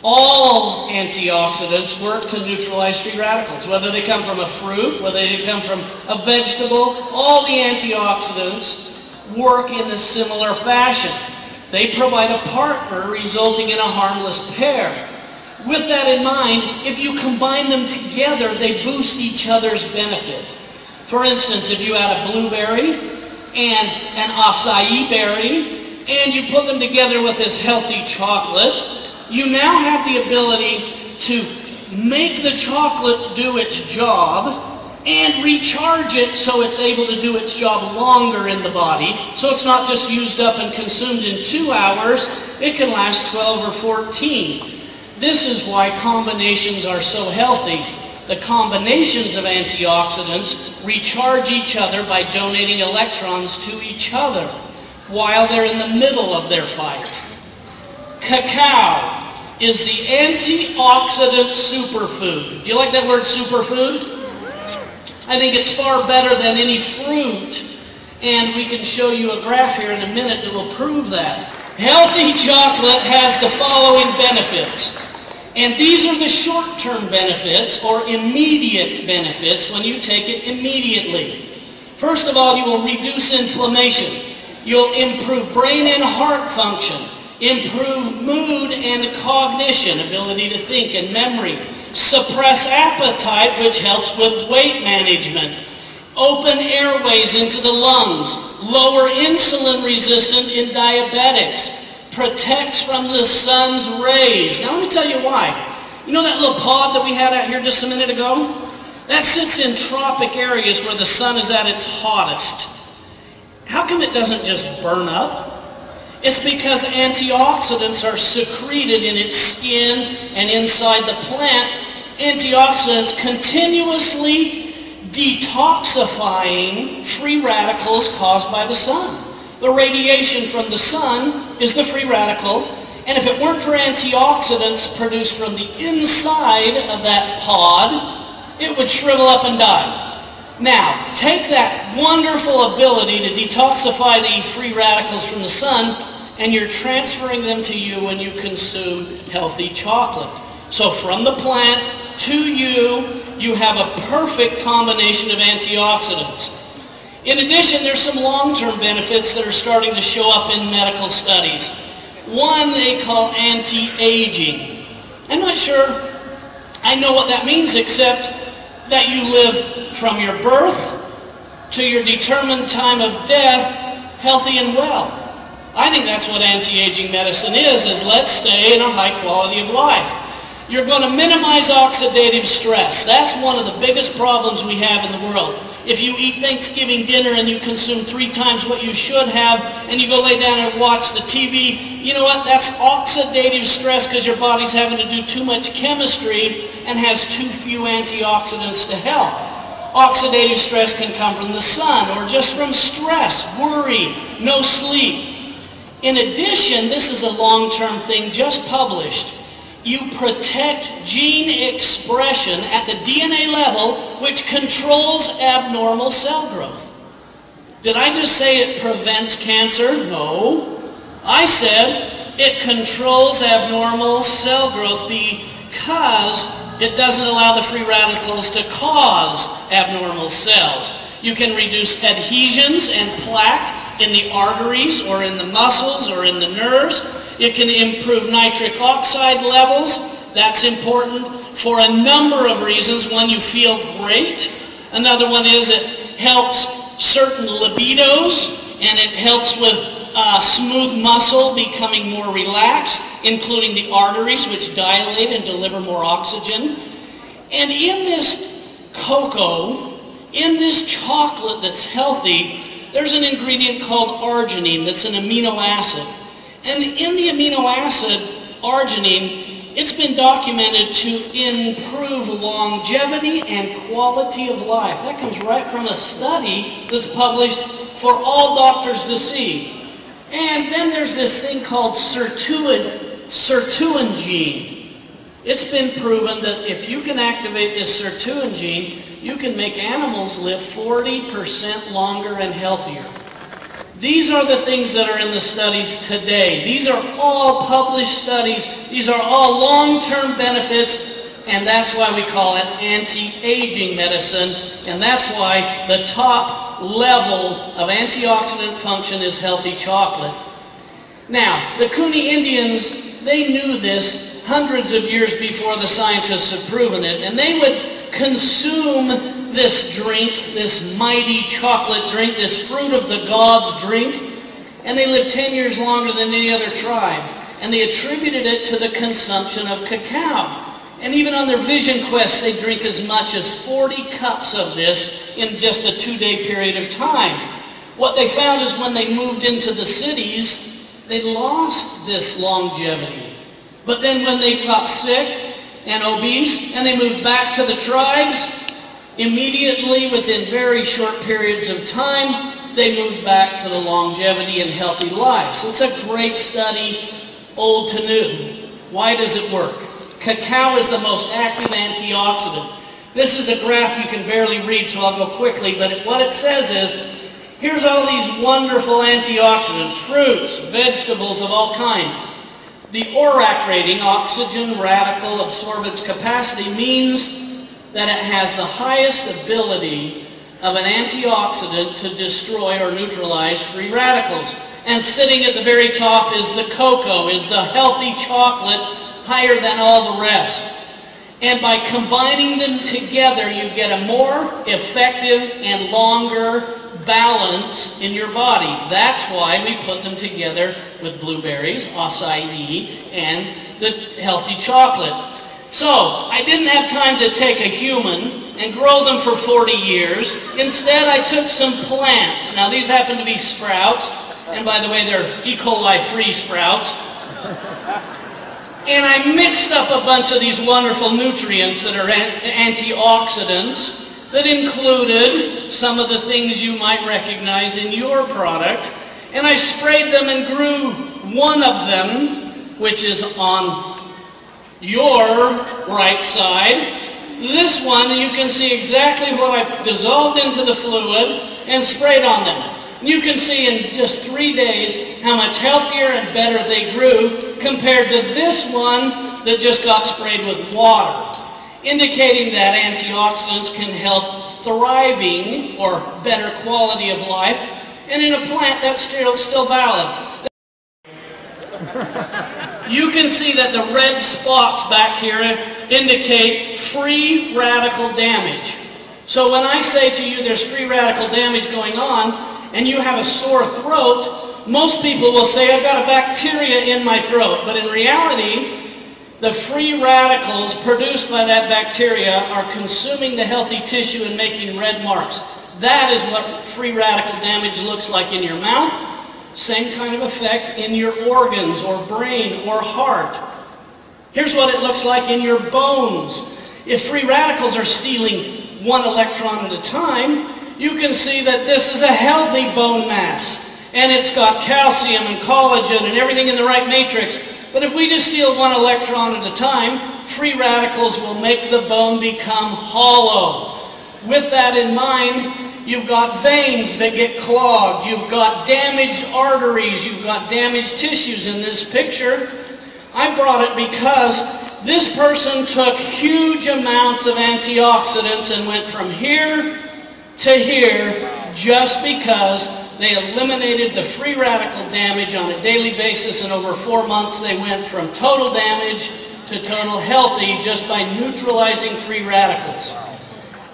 All antioxidants work to neutralize free radicals, whether they come from a fruit, whether they come from a vegetable. All the antioxidants work in a similar fashion. They provide a partner resulting in a harmless pair. With that in mind, if you combine them together, they boost each other's benefit. For instance, if you add a blueberry and an acai berry, and you put them together with this healthy chocolate, you now have the ability to make the chocolate do its job and recharge it so it's able to do its job longer in the body. So it's not just used up and consumed in 2 hours, it can last 12 or 14. This is why combinations are so healthy. The combinations of antioxidants recharge each other by donating electrons to each other while they're in the middle of their fight. Cacao is the antioxidant superfood. Do you like that word, superfood? I think it's far better than any fruit, and we can show you a graph here in a minute that will prove that. Healthy chocolate has the following benefits, and these are the short-term benefits or immediate benefits when you take it immediately. First of all, you will reduce inflammation. You'll improve brain and heart function, improve mood and cognition, ability to think and memory, suppress appetite, which helps with weight management, open airways into the lungs, lower insulin resistance in diabetics, protects from the sun's rays. Now let me tell you why. You know that little pod that we had out here just a minute ago? That sits in tropic areas where the sun is at its hottest. How come it doesn't just burn up? It's because antioxidants are secreted in its skin and inside the plant. Antioxidants continuously detoxifying free radicals caused by the sun. The radiation from the sun is the free radical, and if it weren't for antioxidants produced from the inside of that pod, it would shrivel up and die. Now, take that wonderful ability to detoxify the free radicals from the sun, and you're transferring them to you when you consume healthy chocolate. So from the plant to you, you have a perfect combination of antioxidants. In addition, there's some long-term benefits that are starting to show up in medical studies. One they call anti-aging. I'm not sure I know what that means, except that you live from your birth to your determined time of death healthy and well. I think that's what anti-aging medicine is let's stay in a high quality of life. You're going to minimize oxidative stress. That's one of the biggest problems we have in the world. If you eat Thanksgiving dinner and you consume 3 times what you should have, and you go lay down and watch the TV, you know what? That's oxidative stress because your body's having to do too much chemistry and has too few antioxidants to help. Oxidative stress can come from the sun or just from stress, worry, no sleep. In addition, this is a long-term thing just published. You protect gene expression at the DNA level, which controls abnormal cell growth. Did I just say it prevents cancer? No. I said it controls abnormal cell growth because it doesn't allow the free radicals to cause abnormal cells. You can reduce adhesions and plaque in the arteries or in the muscles or in the nerves. It can improve nitric oxide levels. That's important for a number of reasons. One, you feel great. Another one is it helps certain libidos, and it helps with smooth muscle becoming more relaxed, including the arteries, which dilate and deliver more oxygen. And in this cocoa, in this chocolate that's healthy, there's an ingredient called arginine that's an amino acid. And in the amino acid, arginine, it's been documented to improve longevity and quality of life. That comes right from a study that's published for all doctors to see. And then there's this thing called sirtuin gene. It's been proven that if you can activate this sirtuin gene, you can make animals live 40% longer and healthier. These are the things that are in the studies today. These are all published studies. These are all long-term benefits, and that's why we call it anti-aging medicine, and that's why the top level of antioxidant function is healthy chocolate. Now, the Cooney Indians, they knew this hundreds of years before the scientists had proven it, and they would consume this drink, this mighty chocolate drink, this fruit of the gods drink, and they lived 10 years longer than any other tribe. And they attributed it to the consumption of cacao. And even on their vision quest, they drink as much as 40 cups of this in just a 2-day period of time. What they found is when they moved into the cities, they lost this longevity. But then when they got sick and obese, and they moved back to the tribes, immediately, within very short periods of time, they moved back to the longevity and healthy life. So it's a great study, old to new. Why does it work? Cacao is the most active antioxidant. This is a graph you can barely read, so I'll go quickly, but what it says is, here's all these wonderful antioxidants, fruits, vegetables of all kinds. The ORAC rating, oxygen radical absorbance capacity, means that it has the highest ability of an antioxidant to destroy or neutralize free radicals. And sitting at the very top is the cocoa, is the healthy chocolate, higher than all the rest. And by combining them together, you get a more effective and longer balance in your body. That's why we put them together with blueberries, acai, and the healthy chocolate. So, I didn't have time to take a human and grow them for 40 years. Instead, I took some plants. Now, these happen to be sprouts, and by the way, they're E. coli-free sprouts. And I mixed up a bunch of these wonderful nutrients that are antioxidants that included some of the things you might recognize in your product. And I sprayed them and grew one of them, which is on your right side. This one, you can see exactly what I dissolved into the fluid and sprayed on them. You can see in just 3 days how much healthier and better they grew compared to this one that just got sprayed with water, indicating that antioxidants can help thriving or better quality of life, and in a plant that's still valid. You can see that the red spots back here indicate free radical damage. So when I say to you there's free radical damage going on and you have a sore throat, most people will say, I've got a bacteria in my throat. But in reality, the free radicals produced by that bacteria are consuming the healthy tissue and making red marks. That is what free radical damage looks like in your mouth. Same kind of effect in your organs or brain or heart. Here's what it looks like in your bones. If free radicals are stealing 1 electron at a time, you can see that this is a healthy bone mass. And it's got calcium and collagen and everything in the right matrix. But if we just steal 1 electron at a time, free radicals will make the bone become hollow. With that in mind, you've got veins that get clogged. You've got damaged arteries. You've got damaged tissues in this picture. I brought it because this person took huge amounts of antioxidants and went from here to here just because they eliminated the free radical damage on a daily basis, and over 4 months they went from total damage to total healthy just by neutralizing free radicals.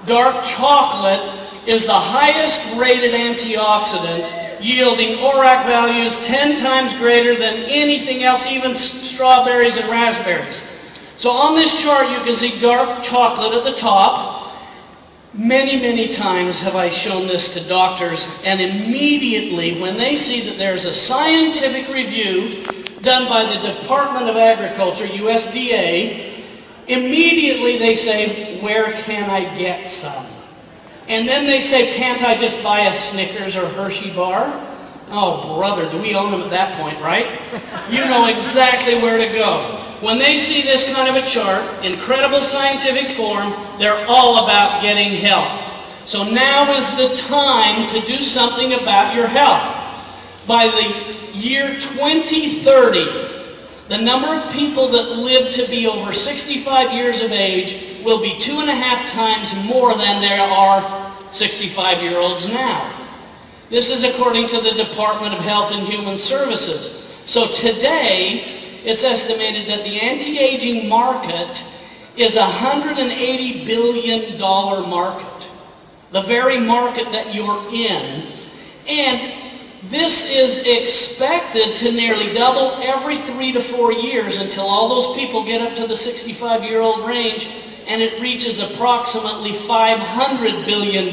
Dark chocolate is the highest rated antioxidant, yielding ORAC values 10 times greater than anything else, even strawberries and raspberries. So on this chart you can see dark chocolate at the top. Many, many times have I shown this to doctors, and immediately when they see that there's a scientific review done by the Department of Agriculture, USDA, immediately they say, where can I get some? And then they say, can't I just buy a Snickers or Hershey bar? Oh, brother, do we own them at that point, right? You know exactly where to go. When they see this kind of a chart, incredible scientific form, they're all about getting help. So now is the time to do something about your health. by the year 2030, the number of people that live to be over 65 years of age will be 2.5 times more than there are 65-year-olds now. This is according to the Department of Health and Human Services. So today, it's estimated that the anti-aging market is a $180 billion market, the very market that you're in. And this is expected to nearly double every 3 to 4 years until all those people get up to the 65-year-old range, and it reaches approximately $500 billion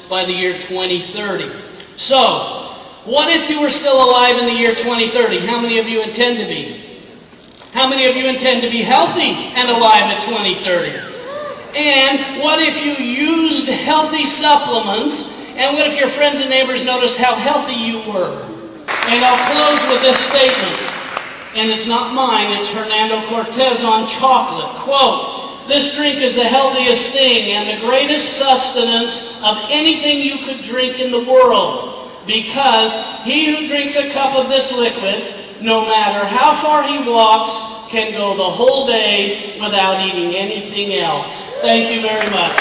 by the year 2030. So, what if you were still alive in the year 2030? How many of you intend to be? How many of you intend to be healthy and alive at 2030? And what if you used healthy supplements? And what if your friends and neighbors noticed how healthy you were? And I'll close with this statement. And it's not mine, it's Hernando Cortez on chocolate. Quote, "This drink is the healthiest thing and the greatest sustenance of anything you could drink in the world, because he who drinks a cup of this liquid, no matter how far he walks, can go the whole day without eating anything else." Thank you very much.